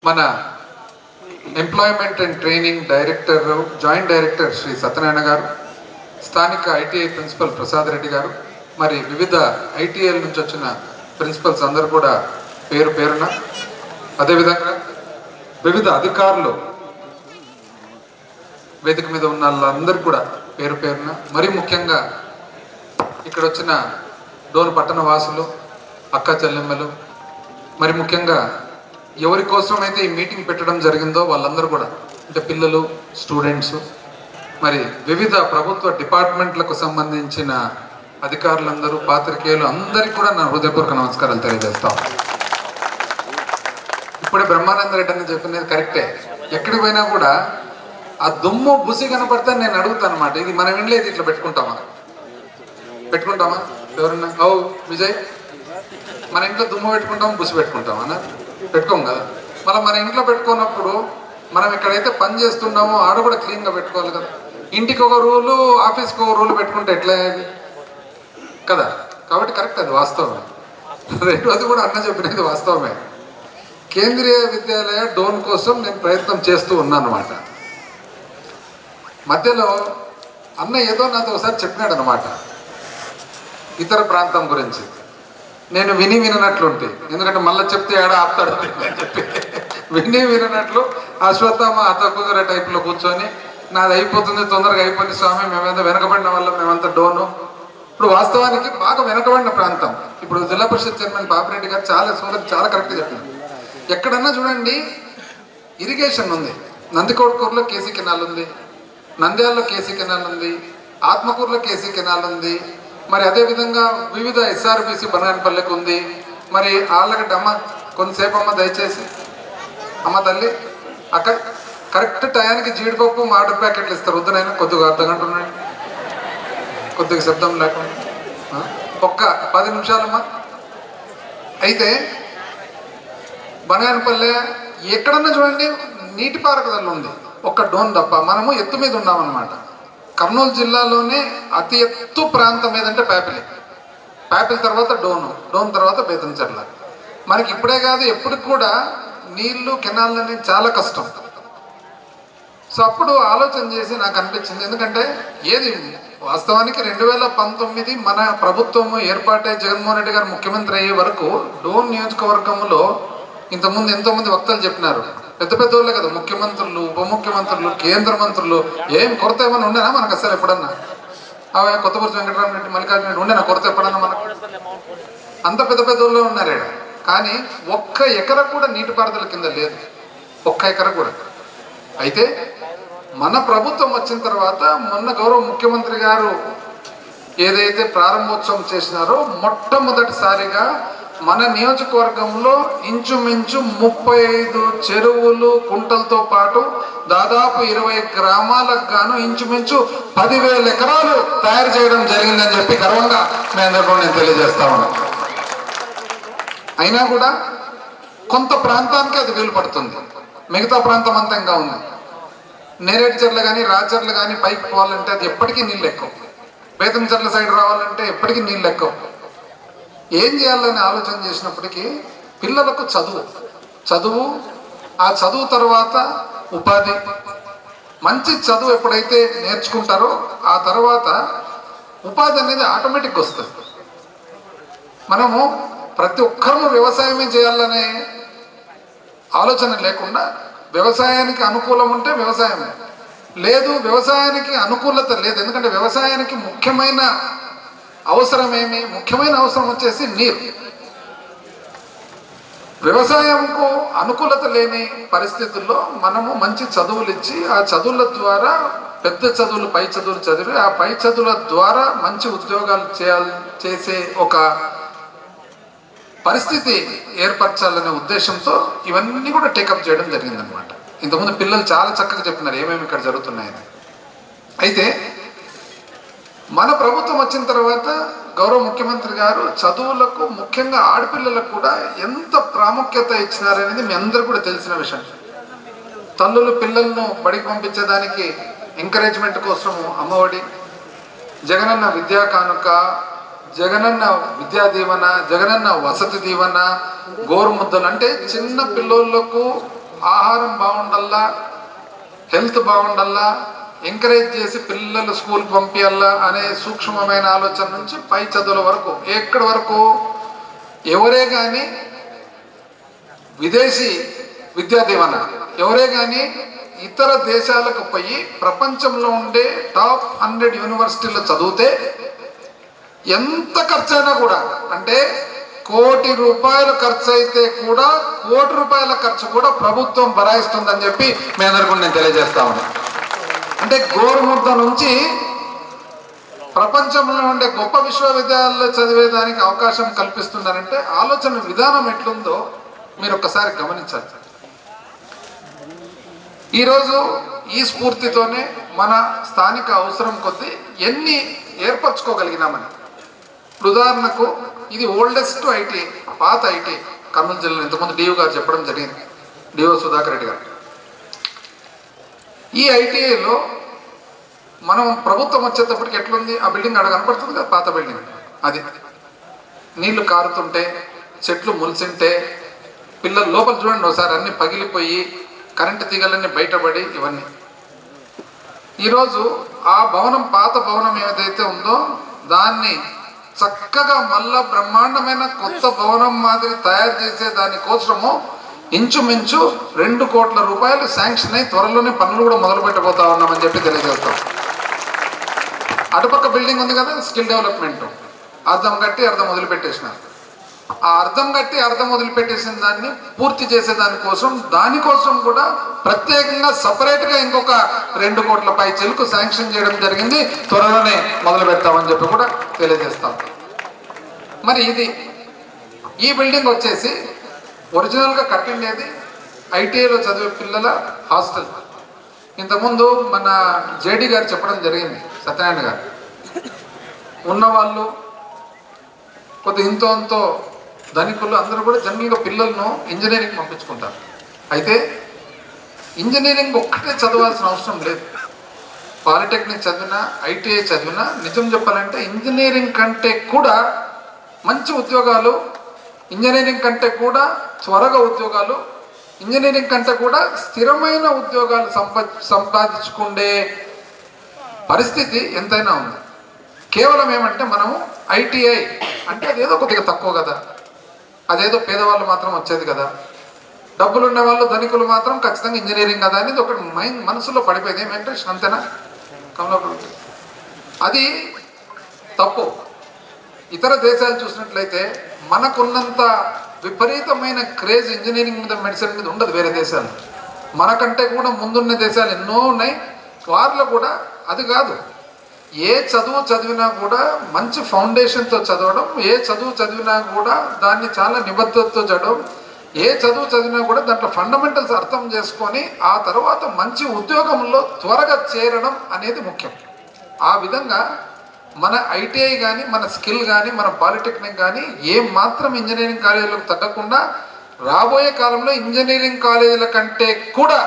మన employment and training director joint director Shri Satyanarayana గారు, స్థానిక ఐటీఐ ప్రిన్సిపల్ ప్రసాద్ రెడ్డి గారు, మరి వివిధ ఐటీఐల నుంచి వచ్చిన ప్రిన్సిపల్స్ అందరూ కూడా పేరు పేరున, అదేవిధంగా వివిధ అధికారులు వేదిక మీద ఉన్న వాళ్ళందరూ కూడా పేరు పేరున, మరి ముఖ్యంగా ఇక్కడ వచ్చిన డోన్ పట్టణ వాసులు, అక్క చెల్లెమ్మలు, మరి ముఖ్యంగా ఎవరి కోసం అయితే ఈ మీటింగ్ పెట్టడం జరిగిందో వాళ్ళందరూ కూడా, అంటే పిల్లలు, స్టూడెంట్స్, మరి వివిధ ప్రభుత్వ డిపార్ట్మెంట్లకు సంబంధించిన అధికారులందరూ, పాత్రికేయులు అందరికీ కూడా నా హృదయపూర్వక నమస్కారాలు తెలియజేస్తాం. ఇప్పుడే బ్రహ్మానంద రెడ్డి అని చెప్పినది కరెక్టే. ఎక్కడికి పోయినా కూడా ఆ దుమ్ము బుసి కనపడితే నేను అడుగుతాను అనమాట, ఇది మనం ఇంట్లో ఇట్లా పెట్టుకుంటామా ఎవరన్నా? ఓ విజయ్, మన ఇంట్లో దుమ్ము పెట్టుకుంటాము, బుసి పెట్టుకుంటామా? అన్న పెట్టుకోం కదా. మళ్ళీ మన ఇంట్లో పెట్టుకున్నప్పుడు మనం ఎక్కడైతే పని చేస్తున్నామో ఆడ కూడా క్లీన్గా పెట్టుకోవాలి కదా. ఇంటికి ఒక రూలు, ఆఫీస్కి ఒక రూలు పెట్టుకుంటే ఎట్లా అది కదా. కాబట్టి కరెక్ట్, అది వాస్తవమే. రెండోది కూడా అన్న చెప్పినది వాస్తవమే. కేంద్రీయ విద్యాలయ డోన్ కోసం నేను ప్రయత్నం చేస్తూ ఉన్నాను అనమాట. మధ్యలో అన్న ఏదో నాతో ఒకసారి చెప్పినాడు అనమాట ఇతర ప్రాంతం గురించి. నేను విననట్లుంటే, ఎందుకంటే మళ్ళీ చెప్తే ఏడా ఆపుతాడు అని చెప్పి విననట్లు అశ్వత్థామ అతకుదుర టైప్లో కూర్చొని నాది అయిపోతుంది, తొందరగా అయిపోయింది స్వామి, మేమంతా వెనకబడిన వల్ల మేమంతా డోను. ఇప్పుడు వాస్తవానికి బాగా వెనకబడిన ప్రాంతం. ఇప్పుడు జిల్లా పరిషత్ చైర్మన్ పాపిరెడ్డి గారు చాలా కరెక్ట్గా చెప్పినారు. ఎక్కడన్నా చూడండి ఇరిగేషన్ ఉంది. నందికోట్కూరులో కేసీ కెనాల్ ఉంది, నంద్యాలలో కేసీ కెనాల్ ఉంది, ఆత్మకూరులో కేసీ కెనాల్ ఉంది, మరి అదేవిధంగా వివిధ ఎస్ఆర్బిసి బనగానపల్లికి ఉంది. మరి ఆళ్ళగడ్డ అమ్మ కొంతసేపు అమ్మ దయచేసి అమ్మ తల్లి అక్కడ కరెక్ట్ టయానికి జీడిపప్పు మాటర్ ప్యాకెట్లు ఇస్తారు. వద్దునైనా కొద్దిగా అర్ధగంట ఉండండి, కొద్దిగా శబ్దం లేకుండా ఒక్క 10 నిమిషాలమ్మా. అయితే బనగానపల్లె ఎక్కడన్నా చూడండి నీటిపారుదల ఉంది, ఒక్క డోన్ తప్ప. మనము ఎత్తు మీద ఉన్నామన్నమాట. కర్నూలు జిల్లాలోనే అతి ఎత్తు ప్రాంతం ఏదంటే ప్యాపిల్ తర్వాత డోన్ తర్వాత బేతంచెర్ల. మనకి ఇప్పుడే కాదు ఎప్పటికి కూడా నీళ్లు, కెనాల్ అనేది చాలా కష్టం. సో అప్పుడు ఆలోచన చేసి నాకు అనిపించింది, ఎందుకంటే ఏది వాస్తవానికి 2019 మన ప్రభుత్వము ఏర్పాటై జగన్మోహన్ రెడ్డి గారు ముఖ్యమంత్రి అయ్యే వరకు డోన్ నియోజకవర్గంలో ఇంతకుముందు ఎంతోమంది వక్తలు చెప్పినారు. పెద్ద వాళ్ళే కదా, ముఖ్యమంత్రులు, ఉప ముఖ్యమంత్రులు, కేంద్ర మంత్రులు. ఏం కొరత ఏమైనా ఉండేనా మనకు? అసలు ఎప్పుడన్నా కొత్తపూర్తి వెంకటరామరెడ్డి, మల్లికార్జున రెడ్డి ఉండేనా కొరత ఎప్పుడన్నా మనకు? అంత పెద్ద వాళ్ళు ఉన్నారు. కానీ ఒక్క ఎకర కూడా నీటిపారుదల కింద లేదు, ఒక్క ఎకర కూడా. అయితే మన ప్రభుత్వం వచ్చిన తర్వాత మొన్న గౌరవ ముఖ్యమంత్రి గారు ఏదైతే ప్రారంభోత్సవం చేసినారో మొట్టమొదటిసారిగా మన నియోజకవర్గంలో ఇంచుమించు 35 చెరువులు, కుంటలతో పాటు దాదాపు 20 గ్రామాలకు గాను ఇంచుమించు 10,000 ఎకరాలు తయారు చేయడం జరిగిందని చెప్పి గర్వంగా మీ అందరికీ నేను తెలియజేస్తా ఉన్నాను. అయినా కూడా కొంత ప్రాంతానికి అది వీలు పడుతుంది, మిగతా ప్రాంతం అంతా ఇంకా ఉంది. నేరేడు చెర్లు కానీ, రాచర్లు కానీ పైకి పోవాలంటే అది ఎప్పటికీ నీళ్ళు ఎక్కువ. బేతంచెర్ల సైడ్ రావాలంటే ఎప్పటికీ నీళ్ళు ఎక్కువ. ఏం చేయాలని ఆలోచన చేసినప్పటికీ పిల్లలకు చదువు, ఆ చదువు తర్వాత ఉపాధి. మంచి చదువు ఎప్పుడైతే నేర్చుకుంటారో ఆ తర్వాత ఉపాధి అనేది ఆటోమేటిక్గా వస్తుంది. మనము ప్రతి ఒక్కరూ వ్యవసాయమే చేయాలనే ఆలోచన లేకుండా, వ్యవసాయానికి అనుకూలం ఉంటే వ్యవసాయమే, లేదు వ్యవసాయానికి అనుకూలత లేదు. ఎందుకంటే వ్యవసాయానికి ముఖ్యమైన అవసరం వచ్చేసి నీరు. వ్యవసాయంకు అనుకూలత లేని పరిస్థితుల్లో మనము మంచి చదువులు ఇచ్చి, ఆ చదువుల ద్వారా పెద్ద చదువులు, పై చదువులు చదివి, ఆ పై చదువుల ద్వారా మంచి ఉద్యోగాలు చేసే ఒక పరిస్థితి ఏర్పరచాలనే ఉద్దేశంతో ఇవన్నీ కూడా టేకప్ చేయడం జరిగిందనమాట. ఇంతకుముందు పిల్లలు చాలా చక్కగా చెప్పినారు ఏమేమి ఇక్కడ జరుగుతున్నాయని. అయితే మన ప్రభుత్వం వచ్చిన తర్వాత గౌరవ ముఖ్యమంత్రి గారు చదువులకు, ముఖ్యంగా ఆడపిల్లలకు కూడా ఎంత ప్రాముఖ్యత ఇచ్చినారనేది మీ అందరూ కూడా తెలిసిన విషయం. తల్లులు పిల్లలను బడికి పంపించేదానికి ఎంకరేజ్మెంట్ కోసము అమ్మఒడి, జగనన్న విద్యా కానుక, జగనన్న విద్యా దీవెన, జగనన్న వసతి దీవెన, గోరుముద్దలు, అంటే చిన్న పిల్లోళ్లకు ఆహారం బాగుండల్లా, హెల్త్ బాగుండల్లా, ఎంకరేజ్ చేసి పిల్లలు స్కూల్కి పంపించాలా అనే సూక్ష్మమైన ఆలోచన నుంచి పై చదువుల వరకు ఎక్కడి వరకు ఎవరే కానీ విదేశీ విద్యా దీవెన, ఎవరే కానీ ఇతర దేశాలకు పోయి ప్రపంచంలో ఉండే టాప్ 100 యూనివర్సిటీల్లో చదివితే ఎంత ఖర్చైనా కూడా, అంటే ₹1,00,00,000 ఖర్చు అయితే కూడా ₹1,00,00,000 ఖర్చు కూడా ప్రభుత్వం భరాయిస్తుందని చెప్పి మీ అందరికీ నేను తెలియజేస్తా ఉన్నాను. అంటే గోరుముద్ద నుంచి ప్రపంచంలో ఉండే గొప్ప విశ్వవిద్యాలయాల్లో చదివేదానికి అవకాశం కల్పిస్తున్నారంటే ఆలోచన విధానం ఎట్లుందో మీరు ఒక్కసారి గమనించాలి. ఈరోజు ఈ స్ఫూర్తితోనే మన స్థానిక అవసరం కొద్దీ ఎన్ని ఏర్పరచుకోగలిగినామని. ఉదాహరణకు ఇది ఓల్డెస్ట్ ఐటీ, పాత ఐటీ కర్నూలు జిల్లాలో ఇంతకుముందు డిఓ గారు చెప్పడం జరిగింది, డిఓ సుధాకర్ రెడ్డి గారు. ఈ ఐటీఐలో మనం ప్రభుత్వం వచ్చేటప్పటికి ఎట్లుంది, ఆ బిల్డింగ్ అక్కడ కనపడుతుంది కదా, పాత బిల్డింగ్. అది నీళ్లు కారుతుంటే, చెట్లు ములిసింటే, పిల్లలు లోపల చూడండి ఒకసారి అన్ని పగిలిపోయి కరెంటు తీగలన్నీ బయటపడి ఇవన్నీ. ఈరోజు ఆ భవనం, పాత భవనం ఏదైతే ఉందో దాన్ని చక్కగా మళ్ళా బ్రహ్మాండమైన కొత్త భవనం మాదిరి తయారు చేసే దానికోసము ఇంచుమించు ₹2 కోట్ల శాంక్షన్ అయి త్వరలోనే పనులు కూడా మొదలు పెట్టబోతా ఉన్నామని చెప్పి తెలియజేస్తాం. అటుపక్క బిల్డింగ్ ఉంది కదా, స్కిల్ డెవలప్మెంట్, అర్థం కట్టి అర్థం వదిలిపెట్టేసినారు. ఆ అర్థం కట్టి అర్థం వదిలిపెట్టేసిన దాన్ని పూర్తి చేసే దానికోసం కూడా ప్రత్యేకంగా సపరేట్గా ఇంకొక ₹2 కోట్ల పైచీలకు శాంక్షన్ చేయడం జరిగింది. త్వరలోనే మొదలు పెడతామని చెప్పి కూడా తెలియజేస్తాం. మరి ఇది ఈ బిల్డింగ్ వచ్చేసి ఒరిజినల్గా కట్టిండేది ఐటీఐలో చదివే పిల్లల హాస్టల్. ఇంతకుముందు మన జేడి గారు చెప్పడం జరిగింది, సత్యనారాయణ గారు, ఉన్నవాళ్ళు కొద్ది ఇంతో ధనికులు అందరూ కూడా జనరల్గా పిల్లలను ఇంజనీరింగ్ పంపించుకుంటారు. అయితే ఇంజనీరింగ్ ఒక్కటే చదవాల్సిన అవసరం లేదు. పాలిటెక్నిక్ చదివినా, ఐటీఐ చదివినా నిజం చెప్పాలంటే ఇంజనీరింగ్ కంటే కూడా మంచి ఉద్యోగాలు, ఇంజనీరింగ్ కంటే కూడా త్వరగా ఉద్యోగాలు, ఇంజనీరింగ్ కంటే కూడా స్థిరమైన ఉద్యోగాలు సంపాదించుకునే పరిస్థితి ఎంతైనా ఉంది. కేవలం ఏమంటే మనము ఐటీఐ అంటే అదేదో కొద్దిగా తక్కువ కదా, అదేదో పేదవాళ్ళు మాత్రం వచ్చేది కదా, డబ్బులు ఉండే వాళ్ళు ధనికులు మాత్రం ఖచ్చితంగా ఇంజనీరింగ్ కదా అనేది ఒకటి మనసులో పడిపోయింది. ఏమంటే అంతేనా కమలాపురం, అది తప్పు. ఇతర దేశాలు చూసినట్లయితే మనకున్నంత విపరీతమైన క్రేజ్ ఇంజనీరింగ్ మీద, మెడిసిన్ మీద ఉండదు వేరే దేశాలు. మనకంటే కూడా ముందున్న దేశాలు ఎన్నో ఉన్నాయి. వారిలో కూడా అది కాదు, ఏ చదువు చదివినా కూడా మంచి ఫౌండేషన్తో చదవడం, ఏ చదువు చదివినా కూడా దాన్ని చాలా నిబద్ధతతో చదవడం, ఏ చదువు చదివినా కూడా దాంట్లో ఫండమెంటల్స్ అర్థం చేసుకొని ఆ తర్వాత మంచి ఉద్యోగంలో త్వరగా చేరడం అనేది ముఖ్యం. ఆ విధంగా మన ఐటీఐ కానీ, మన స్కిల్ కానీ, మన పాలిటెక్నిక్ కానీ ఏం మాత్రం ఇంజనీరింగ్ కాలేజీలకు తగ్గకుండా రాబోయే కాలంలో ఇంజనీరింగ్ కాలేజీల కంటే కూడా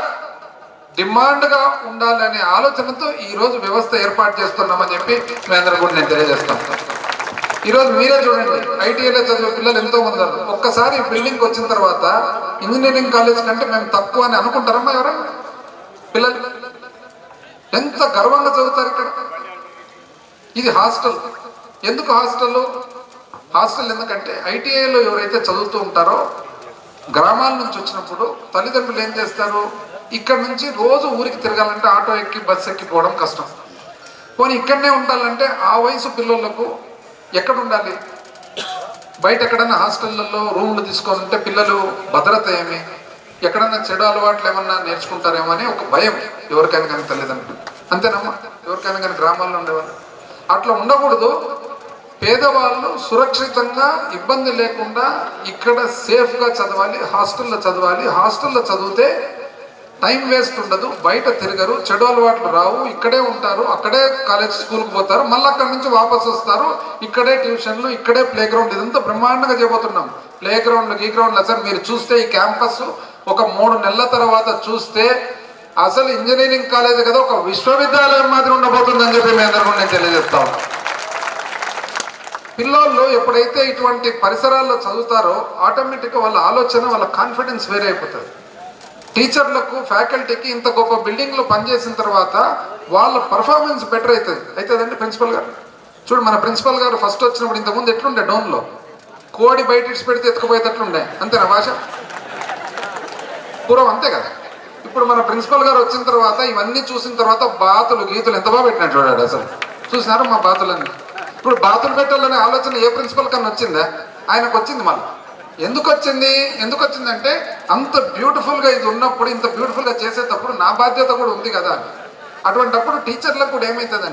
డిమాండ్గా ఉండాలనే ఆలోచనతో ఈరోజు వ్యవస్థ ఏర్పాటు చేస్తున్నామని చెప్పి మీ అందరూ కూడా నేను తెలియజేస్తాను. ఈరోజు మీరే చూడండి, ఐటీఐలో చదివే పిల్లలు ఎంతో మంది ఉన్నారు. ఒక్కసారి బిల్డింగ్కి వచ్చిన తర్వాత ఇంజనీరింగ్ కాలేజ్ కంటే మేము తక్కువ అని అనుకుంటారమ్మా ఎవరన్నా? పిల్లలు ఎంత గర్వంగా చదువుతారు ఇక్కడ. ఇది హాస్టల్. ఎందుకు హాస్టల్ ఎందుకంటే ఐటీఐలో ఎవరైతే చదువుతూ ఉంటారో గ్రామాల నుంచి వచ్చినప్పుడు తల్లిదండ్రులు ఏం చేస్తారు, ఇక్కడ నుంచి రోజు ఊరికి తిరగాలంటే ఆటో ఎక్కి బస్సు ఎక్కి పోవడం కష్టం. పోనీ ఇక్కడనే ఉండాలంటే ఆ వయసు పిల్లలకు ఎక్కడ ఉండాలి? బయట ఎక్కడన్నా హాస్టళ్ళల్లో రూమ్లు తీసుకొని ఉంటే పిల్లలు భద్రత ఏమి, ఎక్కడన్నా చెడు అలవాట్లు ఏమన్నా నేర్చుకుంటారేమో అని ఒక భయం ఎవరికైనా కానీ తల్లిదండ్రులు. అంతేనమ్మా, ఎవరికైనా కానీ గ్రామాల్లో ఉండేవాళ్ళు. అట్లా ఉండకూడదు. పేదవాళ్ళు సురక్షితంగా ఇబ్బంది లేకుండా ఇక్కడ సేఫ్గా చదవాలి, హాస్టల్లో చదవాలి. హాస్టల్లో చదివితే టైం వేస్ట్ ఉండదు, బయట తిరగరు, చెడు అలవాట్లు రావు, ఇక్కడే ఉంటారు, అక్కడే కాలేజ్ స్కూల్కి పోతారు, మళ్ళీ అక్కడి నుంచి వాపసు వస్తారు, ఇక్కడే ట్యూషన్లు, ఇక్కడే ప్లే గ్రౌండ్. ఇదంతా బ్రహ్మాండంగా చేయబోతున్నాం. ప్లే గ్రౌండ్లు గ్రౌండ్లు సార్ మీరు చూస్తే ఈ క్యాంపస్ ఒక 3 నెలల తర్వాత చూస్తే అసలు ఇంజనీరింగ్ కాలేజ్ కదా ఒక విశ్వవిద్యాలయం మాదిరి ఉండబోతుందని చెప్పి మీ అందరూ నేను తెలియజేస్తాను. పిల్లలు ఎప్పుడైతే ఇటువంటి పరిసరాల్లో చదువుతారో ఆటోమేటిక్గా వాళ్ళ ఆలోచన, వాళ్ళ కాన్ఫిడెన్స్ వేరే అయిపోతుంది. టీచర్లకు ఫ్యాకల్టీకి ఇంత గొప్ప బిల్డింగ్లో పనిచేసిన తర్వాత వాళ్ళ పర్ఫార్మెన్స్ బెటర్ అవుతుందండి ప్రిన్సిపల్ గారు. చూడు మన ప్రిన్సిపల్ గారు ఫస్ట్ వచ్చినప్పుడు ఇంతకుముందు ఎట్లుండే డోన్లో కోడి బయట ఇడిచి పెడితే ఎత్తుకుపోయేటట్లుండే, అంతేనా భాష? పూర్వం అంతే కదా. ఇప్పుడు మన ప్రిన్సిపల్ గారు వచ్చిన తర్వాత ఇవన్నీ చూసిన తర్వాత బాతులు గీతులు ఎంత బాగా పెట్టినట్టు చూడాడు. అసలు చూసినారు మా బాతులన్నీ. ఇప్పుడు బాతులు పెట్టాలనే ఆలోచన ఏ ప్రిన్సిపల్ కన్నా వచ్చిందా? ఆయనకు వచ్చింది. మళ్ళీ ఎందుకు వచ్చిందంటే అంత బ్యూటిఫుల్గా ఇది ఉన్నప్పుడు, ఇంత బ్యూటిఫుల్గా చేసేటప్పుడు నా బాధ్యత కూడా ఉంది కదా. అటువంటప్పుడు టీచర్లకు కూడా ఏమవుతుందంటే